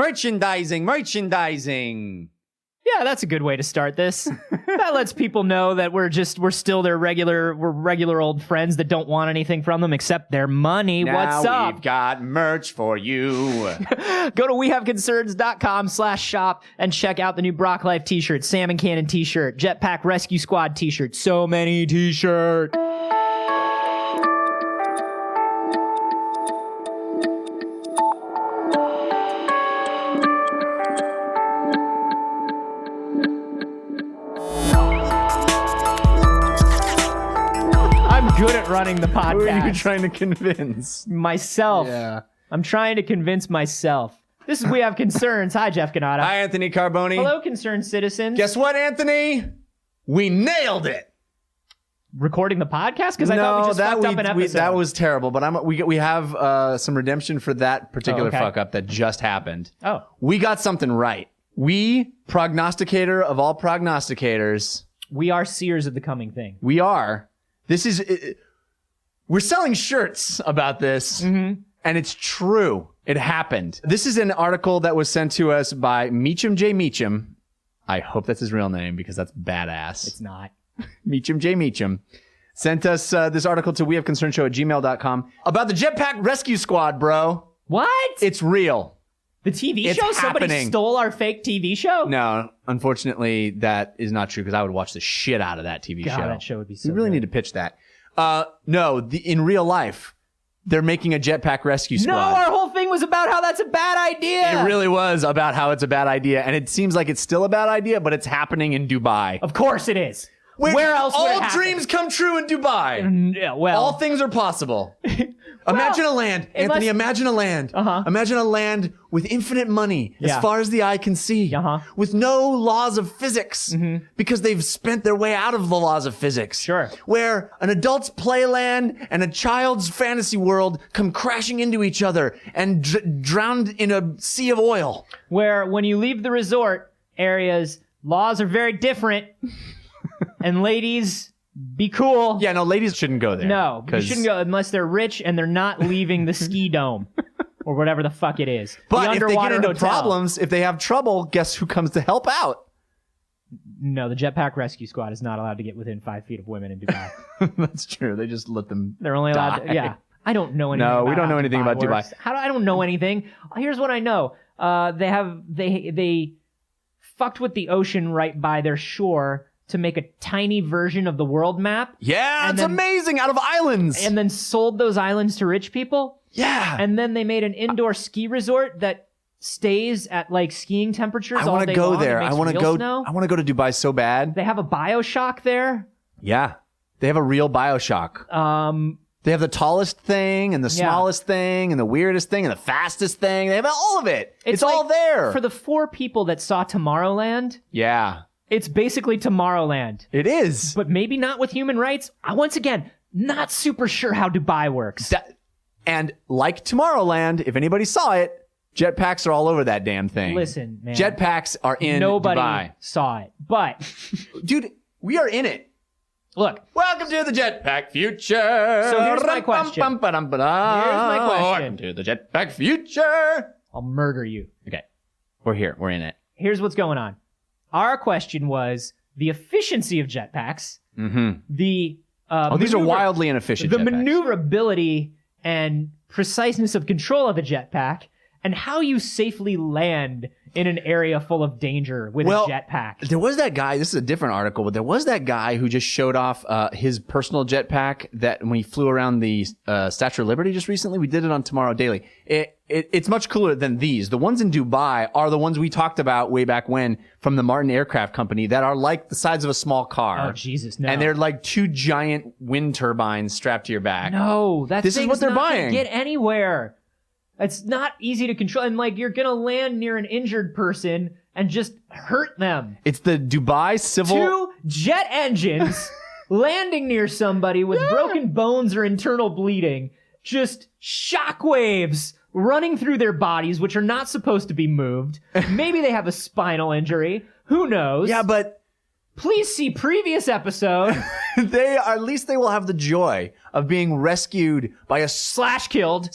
Merchandising. Yeah, that's a good way to start this. That lets people know that we're still their regular old friends that don't want anything from them except their money. Now What's up? we've got merch for you. Go to wehaveconcerns.com/shop and check out the new Brock Life t-shirt, Salmon Cannon t-shirt, Jetpack Rescue Squad t-shirt, so many t-shirts. Good at running the podcast. Who are you trying to convince? Myself. Yeah. I'm trying to convince myself. This is We Have Concerns. Hi, Jeff Canada. Hi, Anthony Carboni. Hello, concerned citizens. Guess what, Anthony? We nailed it. Recording the podcast? Because I thought we just fucked up an episode. That was terrible, but we have some redemption for that particular fuck up that just happened. Oh. We got something right. We, prognosticator of all prognosticators. We are seers of the coming thing. We are. We're selling shirts about this, and it's true. It happened. This is an article that was sent to us by Meacham J. Meacham. I hope that's his real name because that's badass. It's not. Meacham J. Meacham sent us this article to wehaveconcernshow@gmail.com about the Jetpack Rescue Squad, bro. What? It's real. The TV It's show? Somebody happening. stole our fake TV show? No, unfortunately, that is not true because I would watch the shit out of that TV God, show. that show would be so We really good. need to pitch that. No, in real life, they're making a Jetpack Rescue Squad. No, our whole thing was about how that's a bad idea. It really was about how it's a bad idea, and it seems like it's still a bad idea, but it's happening in Dubai. Of course it is. Where else would it all happen? dreams come true in Dubai. Yeah, well. All things are possible. Imagine a land, Anthony. Imagine a land. Imagine a land with infinite money as far as the eye can see, with no laws of physics, because they've spent their way out of the laws of physics. Sure. Where an adult's playland and a child's fantasy world come crashing into each other and drowned in a sea of oil. Where when you leave the resort areas, laws are very different, and ladies... Be cool. Yeah, no, ladies shouldn't go there. No, you shouldn't go unless they're rich and they're not leaving the ski dome or whatever the fuck it is. But if they get into hotel. problems, if they have trouble, guess who comes to help out? No, the Jetpack Rescue Squad is not allowed to get within 5 feet of women in Dubai. That's true. They just let them. They're only allowed to, yeah. I don't know anything. No, about we don't how know anything about Dubai. works. I don't know anything. Here's what I know. They fucked with the ocean right by their shore to make a tiny version of the world map. Yeah, and it's amazing. Out of islands. And then sold those islands to rich people. Yeah. And then they made an indoor ski resort that stays at like skiing temperatures all day long. I want to go there. I want to go. Snow. I want to go to Dubai so bad. They have a BioShock there. Yeah. They have a real BioShock. They have the tallest thing and the smallest thing and the weirdest thing and the fastest thing. They have all of it. It's all there. For the 4 people that saw Tomorrowland. Yeah. It's basically Tomorrowland. It is. But maybe not with human rights. Once again, not super sure how Dubai works. And like Tomorrowland, if anybody saw it, jetpacks are all over that damn thing. Listen, man. Jetpacks are in Nobody Dubai. saw it. But, dude, we are in it. Look. Welcome to the Jetpack Future. So here's my question. Welcome to the Jetpack Future. I'll murder you. Okay. We're here. We're in it. Here's what's going on. Our question was the efficiency of jetpacks. The these are wildly inefficient. The jetpacks. maneuverability and preciseness of control of a jetpack, and how you safely land in an area full of danger with a jetpack. There was that guy, this is a different article, but there was that guy who just showed off his personal jetpack that when he flew around the Statue of Liberty just recently. We did it on Tomorrow Daily. It's much cooler than these. The ones in Dubai are the ones we talked about way back when from the Martin Aircraft Company that are like the size of a small car. Oh, Jesus, no. And they're like 2 giant wind turbines strapped to your back. No, this is what they're buying. Get anywhere. It's not easy to control. And like, you're going to land near an injured person and just hurt them. It's the Dubai Civil... 2 jet engines landing near somebody with broken bones or internal bleeding. Just shockwaves running through their bodies, which are not supposed to be moved. Maybe they have a spinal injury. Who knows? Yeah, but... Please see previous episode. At least they will have the joy of being rescued by a killed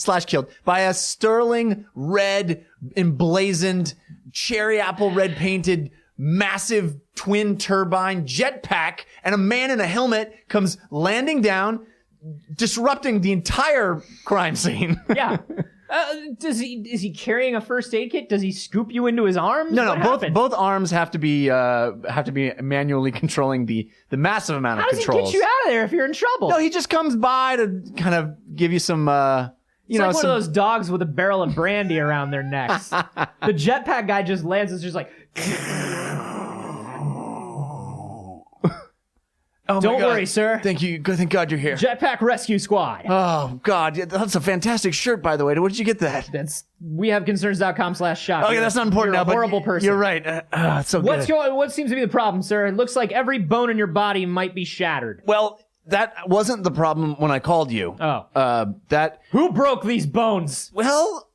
by a sterling red emblazoned, cherry apple red painted, massive twin turbine jetpack, and a man in a helmet comes landing down, disrupting the entire crime scene. Yeah. Is he carrying a first aid kit? Does he scoop you into his arms? No. Both arms have to be manually controlling the massive amount of controls. How does he get you out of there if you're in trouble? No, he just comes by to kind of give you some. It's like one of those dogs with a barrel of brandy around their necks. The jetpack guy just lands. It's just like. Oh Don't worry, sir. Thank you. Thank God you're here. Jetpack Rescue Squad. Oh, God. That's a fantastic shirt, by the way. Where did you get that? That's wehaveconcerns.com/shop. Okay, that's not important You're now, a horrible but person. You're right. It's so good. What seems to be the problem, sir? It looks like every bone in your body might be shattered. Well, that wasn't the problem when I called you. Oh. Who broke these bones? Well,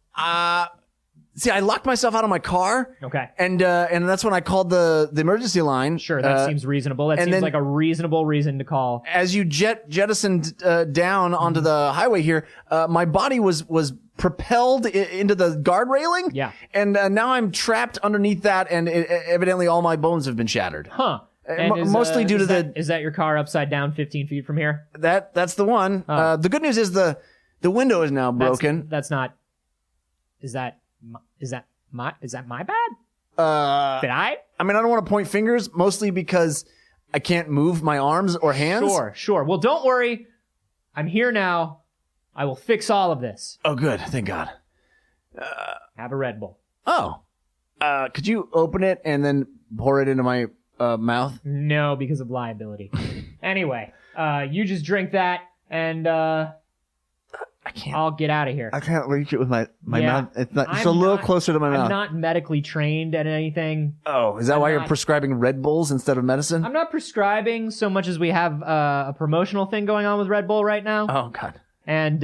see, I locked myself out of my car. Okay. And that's when I called the emergency line. Sure, that seems reasonable. That seems like a reasonable reason to call. As you jettisoned down onto the highway here, my body was propelled into the guard railing. Yeah. And now I'm trapped underneath that, and evidently all my bones have been shattered. Huh. Mostly due to Is that your car upside down 15 feet from here? That's the one. Oh. The good news is the window is now broken. That's not... Is that my bad? Did I? I mean, I don't want to point fingers, mostly because I can't move my arms or hands. Sure. Well, don't worry. I'm here now. I will fix all of this. Oh, good. Thank God. Have a Red Bull. Oh. Could you open it and then pour it into my mouth? No, because of liability. Anyway, you just drink that, and I can't. I'll get out of here. I can't reach it with my Yeah. mouth. It's a little closer to my mouth. I'm not medically trained at anything. Oh, is that why you're prescribing Red Bulls instead of medicine? I'm not prescribing so much as we have a promotional thing going on with Red Bull right now. Oh, God. And,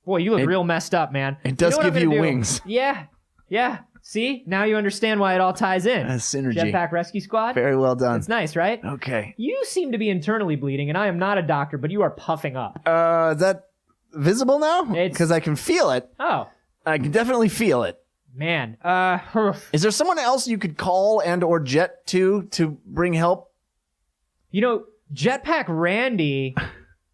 boy, you look real messed up, man. It does give you wings. Yeah. See? Now you understand why it all ties in. That's synergy. Jetpack Rescue Squad. Very well done. It's nice, right? Okay. You seem to be internally bleeding, and I am not a doctor, but you are puffing up. Is that visible now? Because I can feel it. Oh. I can definitely feel it. Man. Is there someone else you could call and or jet to bring help? You know, Jetpack Randy,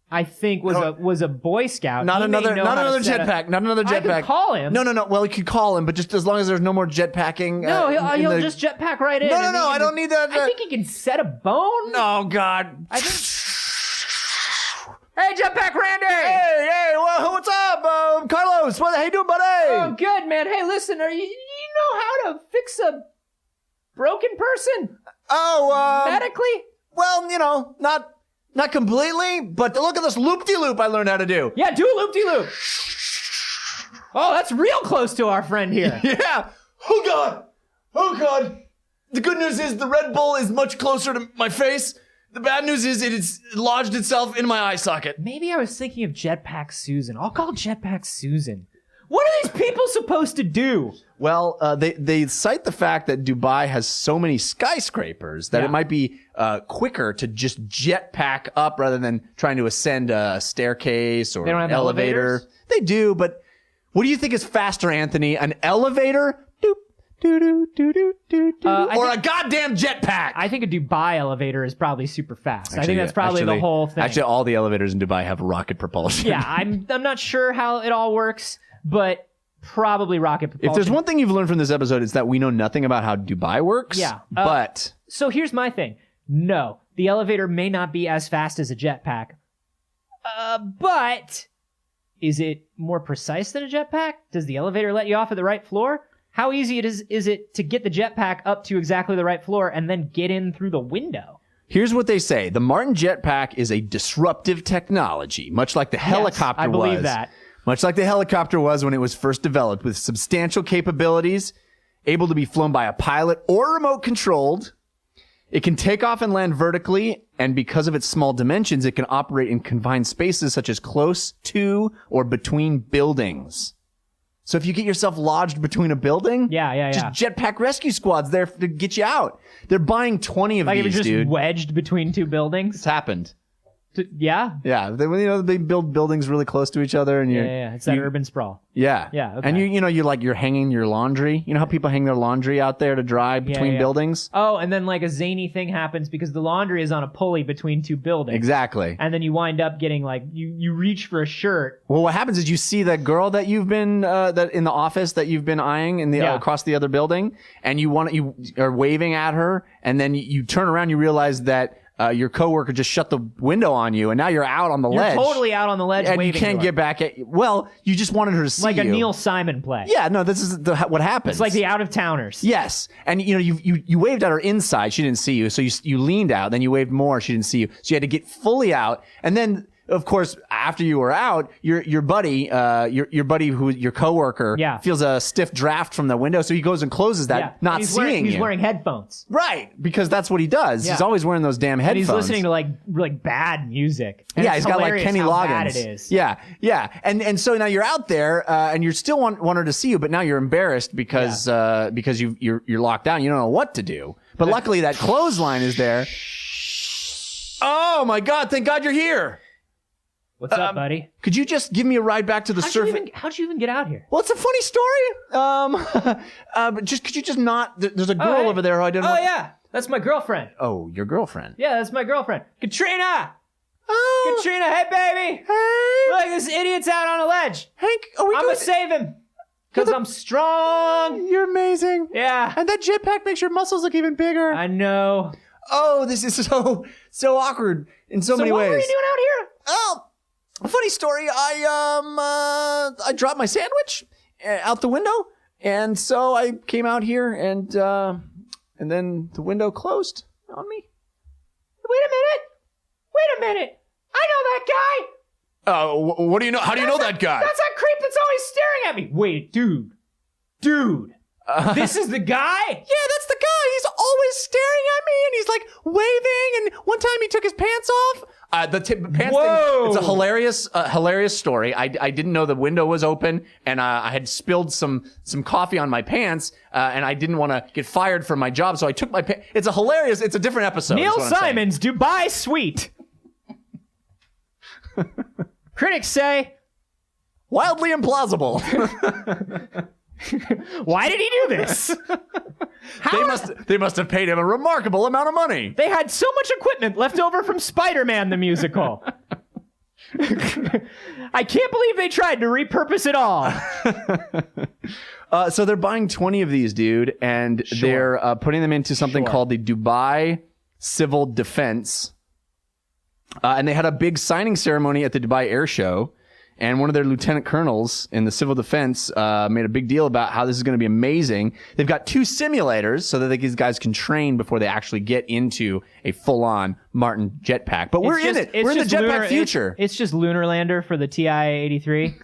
I think was a Boy Scout. Not another jetpack. Not another jetpack. I could call him. No. Well, you could call him, but just as long as there's no more jetpacking. No, he'll just jetpack right in. No. I don't need that. I think he can set a bone. Oh, God. I think. Hey, Jetpack Randy! Hey, what's up? Carlos, how you doing, buddy? Oh, good, man. Hey, listen, you know how to fix a broken person? Medically? Well, not completely, but look at this loop-de-loop I learned how to do. Yeah, do a loop-de-loop. Oh, that's real close to our friend here. Yeah. Oh, God. The good news is the Red Bull is much closer to my face. The bad news is it has lodged itself in my eye socket. Maybe I was thinking of Jetpack Susan. I'll call Jetpack Susan. What are these people supposed to do? Well, they cite the fact that Dubai has so many skyscrapers that it might be quicker to just jetpack up rather than trying to ascend a staircase or an elevator. Elevators? They do, but what do you think is faster, Anthony? An elevator? Doop. Or a goddamn jetpack. I think a Dubai elevator is probably super fast. Actually, I think that's probably the whole thing. Actually, all the elevators in Dubai have rocket propulsion. Yeah, I'm not sure how it all works, but probably rocket propulsion. If there's one thing you've learned from this episode, it's that we know nothing about how Dubai works. Yeah. But so here's my thing. No, the elevator may not be as fast as a jetpack. But is it more precise than a jetpack? Does the elevator let you off at the right floor? How easy is it to get the jetpack up to exactly the right floor and then get in through the window? Here's what they say. The Martin jetpack is a disruptive technology, much like the helicopter was. I believe that. Much like the helicopter was when it was first developed, with substantial capabilities, able to be flown by a pilot or remote controlled. It can take off and land vertically, and because of its small dimensions, it can operate in confined spaces such as close to or between buildings. So if you get yourself lodged between a building, just Jetpack Rescue Squad's there to get you out. They're buying 20 of these, dude. Like if you're just dude. wedged between two buildings? It's happened. Yeah? Yeah, they build buildings really close to each other, and It's that urban sprawl. Yeah. Yeah, okay. And you're hanging your laundry. You know how people hang their laundry out there to dry between buildings? Oh, and then like a zany thing happens because the laundry is on a pulley between two buildings. Exactly. And then you wind up getting like you reach for a shirt. Well, what happens is you see that girl that you've been that in the office that you've been eyeing in the across the other building, and you are waving at her, and then you turn around, you realize that your coworker just shut the window on you, and now you're out on the ledge. You're totally out on the ledge, and waving you can't get back at. Well, you just wanted her to see like you. a Neil Simon play. Yeah, no, this is what happens. It's like the out of towners. Yes, and you waved at her inside, she didn't see you, so you leaned out, then you waved more, she didn't see you, so you had to get fully out, and then. Of course, after you were out, your buddy, your coworker, feels a stiff draft from the window, so he goes and closes that, not seeing you. He's wearing headphones, right? Because that's what he does. Yeah. He's always wearing those damn headphones. And he's listening to like bad music. And he's got like Kenny Loggins. Bad it is. Yeah, and so now you're out there, and you still want her to see you, but now you're embarrassed because you're locked down. You don't know what to do. But luckily, that clothesline is there. Oh my God! Thank God you're here. What's up, buddy? Could you just give me a ride back to the surface? How'd you even get out here? Well, it's a funny story. But could you just not? There's a girl over there who I didn't. Oh yeah, that's my girlfriend. Oh, your girlfriend? Yeah, that's my girlfriend, Katrina. Oh, Katrina, hey baby. Hey. Look, this idiot's out on a ledge. Hank, I'm gonna save him because I'm strong. You're amazing. Yeah. And that jetpack makes your muscles look even bigger. I know. Oh, this is so awkward in so many ways. So what were you doing out here? Oh. A funny story. I dropped my sandwich out the window, and so I came out here, and then the window closed on me. Wait a minute! I know that guy. What do you know? How do you know that guy? That's that creep that's always staring at me. Wait, dude. This is the guy? Yeah, that's the guy. He's always staring at me, and he's like waving. And one time he took his pants off. The pants thing. It's a hilarious story. I didn't know the window was open, and I had spilled some coffee on my pants, and I didn't want to get fired from my job, so I took my pants. It's a different episode. Neil Simon's Dubai Suite. Critics say wildly implausible. Why did he do this? They must have paid him a remarkable amount of money. They had so much equipment left over from Spider-Man the musical. I can't believe they tried to repurpose it all. So they're buying 20 of these, dude, and they're putting them into something called the Dubai Civil Defense. And they had a big signing ceremony at the Dubai Air Show. And one of their lieutenant colonels in the civil defense made a big deal about how this is going to be amazing. They've got 2 simulators so that these guys can train before they actually get into a full-on Martin jetpack. But we're in it. We're in the jetpack future. It's just Lunar Lander for the TI-83.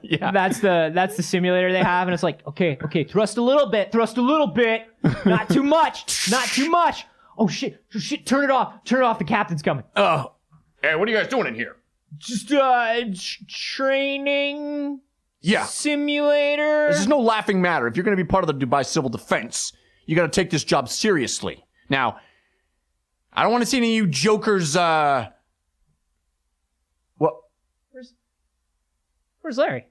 Yeah, that's the simulator they have, and it's like, okay, thrust a little bit, not too much. Oh shit, turn it off. The captain's coming. Oh, hey, what are you guys doing in here? Just training simulator. This is no laughing matter. If you're going to be part of the Dubai Civil Defense, you got to take this job seriously. Now, I don't want to see any of you jokers. What? Where's Larry?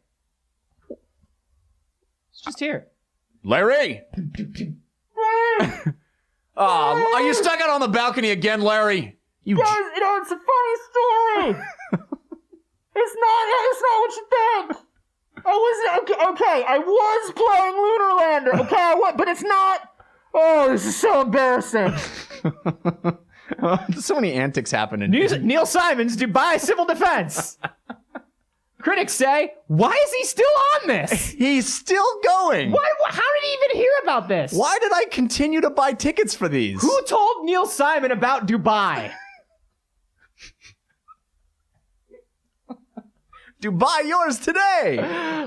It's just here. Larry. Oh, are you stuck out on the balcony again, Larry? It's a funny story. It's not what you think. I was playing Lunar Lander. Okay, but it's not. Oh, this is so embarrassing. So many antics happening. Neil Simon's Dubai Civil Defense. Critics say, why is he still on this? He's still going. How did he even hear about this? Why did I continue to buy tickets for these? Who told Neil Simon about Dubai? Dubai yours today.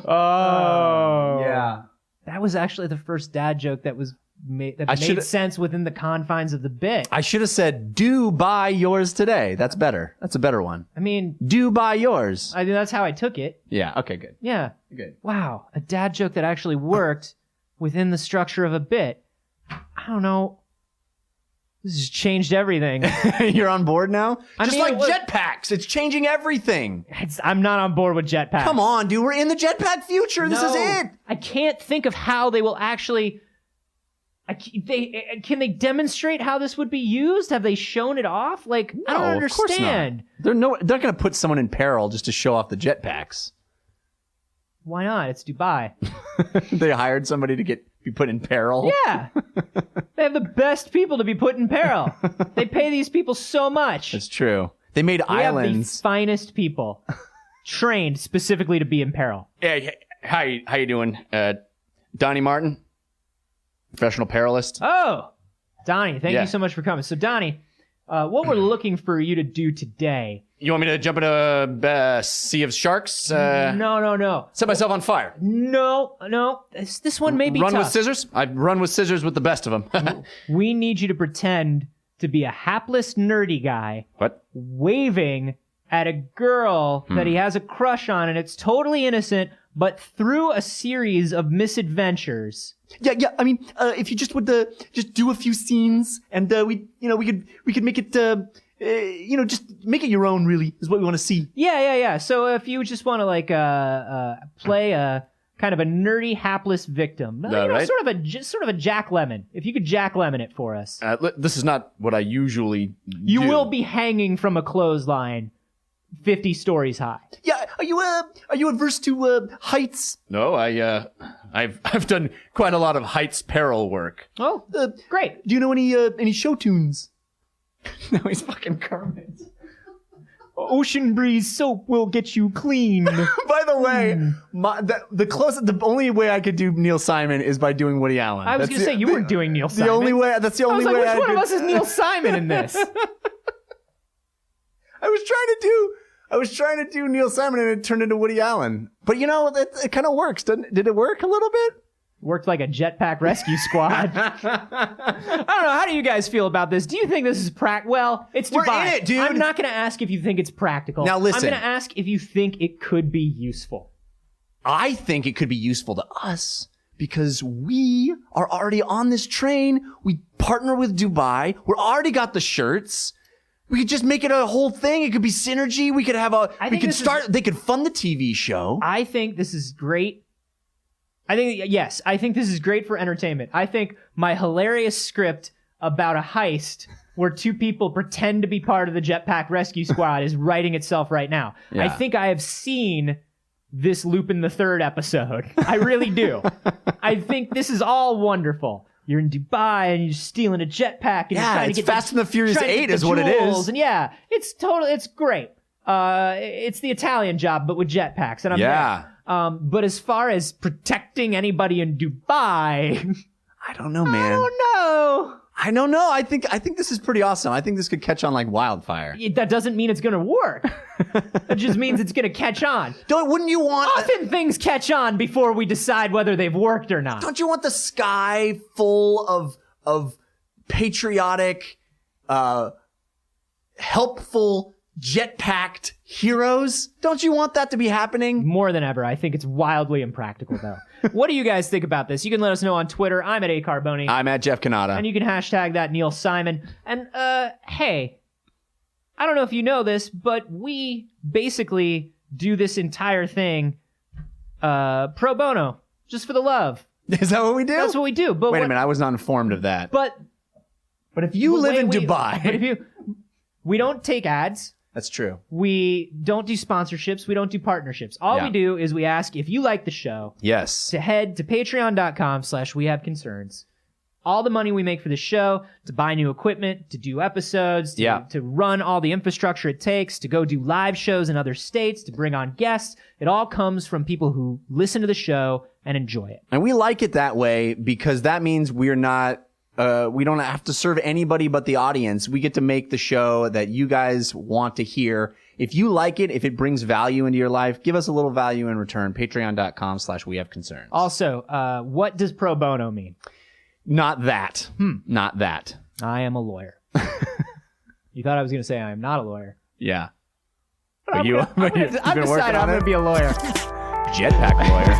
Oh. Yeah. That was actually the first dad joke that was made sense within the confines of the bit. I should have said, do buy yours today. That's better. That's a better one. I mean, do buy yours. I mean, that's how I took it. Yeah. Okay, good. Yeah. Good. Wow. A dad joke that actually worked within the structure of a bit. I don't know. This has changed everything. You're on board now? Just mean, like jetpacks. It's changing everything. I'm not on boord with jetpacks. Come on, dude. We're in the jetpack future. This is it. I can't think of how they will actually... Can they demonstrate how this would be used? Have they shown it off? Like, I don't understand. They're not going to put someone in peril just to show off the jetpacks. Why not? It's Dubai. They hired somebody to be put in peril. Yeah. They have the best people to be put in peril. They pay these people so much. That's true. They made islands. Have the finest people trained specifically to be in peril. Hey, how you doing? Donnie Martin? Professional perilist. Oh, Donnie, thank you so much for coming. So, Donnie, what we're looking for you to do today... You want me to jump into a sea of sharks? No. Set myself on fire? No. This one may be Run tough. with scissors? I run with scissors with the best of them. We need you to pretend to be a hapless, nerdy guy. What? Waving at a girl that he has a crush on, and it's totally innocent, but through a series of misadventures... Yeah. I mean, if you just would just do a few scenes, and we could make it, just make it your own. Really, is what we want to see. Yeah. So if you just want to play a kind of a nerdy, hapless victim, right? sort of a Jack Lemmon. If you could Jack Lemmon it for us. This is not what I usually do. You will be hanging from a clothesline 50 stories high. Yeah, are you averse to heights? No, I've done quite a lot of heights peril work. Oh, great. Do you know any show tunes? No, he's fucking Kermit. Ocean breeze soap will get you clean. By the way, the only way I could do Neil Simon is by doing Woody Allen. I was going to say you weren't doing Neil Simon. That's the only way. Which one of us is Neil Simon in this? I was trying to do Neil Simon and it turned into Woody Allen. But it kind of works, doesn't it? Did it work a little bit? Worked like a Jetpack Rescue Squad. I don't know. How do you guys feel about this? Do you think this is Well, it's Dubai. We're in it, dude. I'm not going to ask if you think it's practical. Now listen. I'm going to ask if you think it could be useful. I think it could be useful to us because we are already on this train. We partner with Dubai. We're already got the shirts. We could just make it a whole thing. It could be synergy. We could have they could fund the TV show. I think this is great. I think this is great for entertainment. I think my hilarious script about a heist where two people pretend to be part of the Jetpack Rescue Squad is writing itself right now. Yeah. I think I have seen this Lupin the Third episode. I really do. I think this is all wonderful. You're in Dubai and you're stealing a jetpack. And you're trying to get Fast and the Furious 8 is what it is. And it's great. It's the Italian Job, but with jetpacks. And I'm there. But as far as protecting anybody in Dubai, I don't know, man. I don't know. I think this is pretty awesome. I think this could catch on like wildfire. That doesn't mean it's going to work. It just means it's going to catch on. Wouldn't you want... Often things catch on before we decide whether they've worked or not. Don't you want the sky full of patriotic, helpful, jetpacked heroes? Don't you want that to be happening? More than ever. I think it's wildly impractical, though. What do you guys think about this? You can let us know on Twitter. I'm at acarboni. I'm at Jeff Canada. And you can hashtag that Neil Simon. And, hey, I don't know if you know this, but we basically do this entire thing pro bono, just for the love. Is that what we do? That's what we do. But wait a minute, I was not informed of that. But if you live in Dubai... we don't take ads. That's true. We don't do sponsorships. We don't do partnerships. All we do is we ask if you like the show. Yes. To head to patreon.com/wehaveconcerns. All the money we make for the show, to buy new equipment, to do episodes, to run all the infrastructure it takes, to go do live shows in other states, to bring on guests. It all comes from people who listen to the show and enjoy it. And we like it that way because that means we're not... we don't have to serve anybody but the audience. We get to make the show that you guys want to hear. If you like it, if it brings value into your life, give us a little value in return. Patreon.com/wehaveconcerns. Also, what does pro bono mean? Not that. Not that. I am a lawyer. You thought I was going to say I am not a lawyer. Yeah. But I've decided I'm going to be a lawyer. Jetpack lawyer.